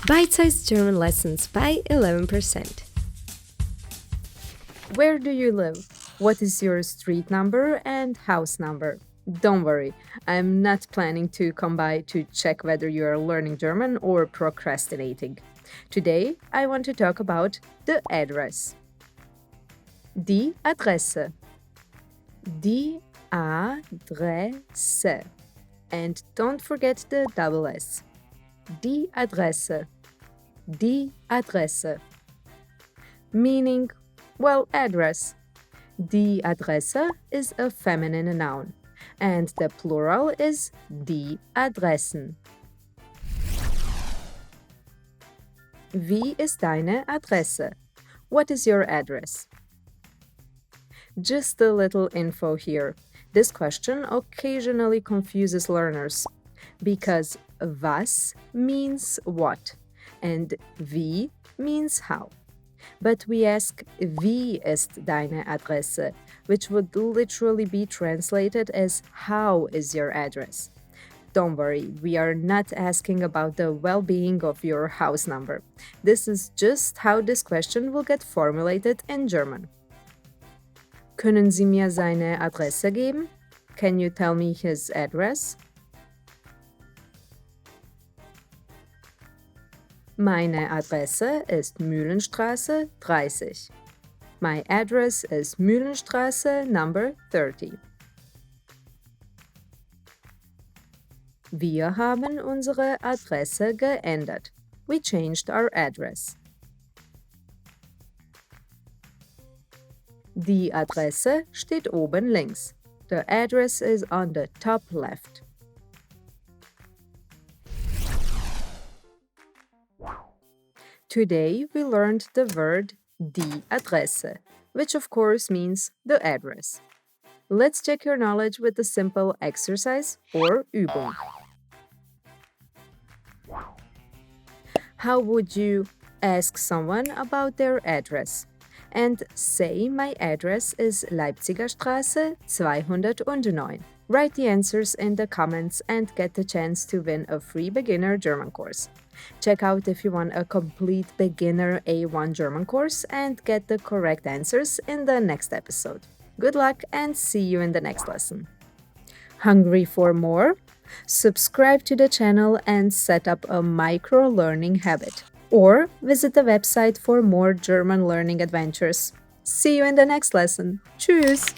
Bite-sized German lessons by 11%. Where do you live? What is your street number and house number? Don't worry, I'm not planning to come by to check whether you are learning German or procrastinating. Today, I want to talk about the address. Die Adresse. Die Adresse. And don't forget the double S. Die Adresse. Die Adresse. Meaning, well, address. Die Adresse is a feminine noun, and the plural is die Adressen. Wie ist deine Adresse? What is your address? Just a little info here. This question occasionally confuses learners because was means what and wie means how. But we ask wie ist deine Adresse, which would literally be translated as how is your address. Don't worry, we are not asking about the well-being of your house number. This is just how this question will get formulated in German. Können Sie mir seine Adresse geben? Can you tell me his address? Meine Adresse ist Mühlenstraße 30. My address is Mühlenstraße number 30. Wir haben unsere Adresse geändert. We changed our address. Die Adresse steht oben links. The address is on the top left. Today we learned the word die Adresse, which of course means the address. Let's check your knowledge with a simple exercise or Übung. How would you ask someone about their address? And say my address is Leipziger Straße 209. Write the answers in the comments and get the chance to win a free beginner German course. Check out if you want a complete beginner A1 German course and get the correct answers in the next episode. Good luck and see you in the next lesson. Hungry for more? Subscribe to the channel and set up a micro-learning habit. Or visit the website for more German learning adventures. See you in the next lesson. Tschüss!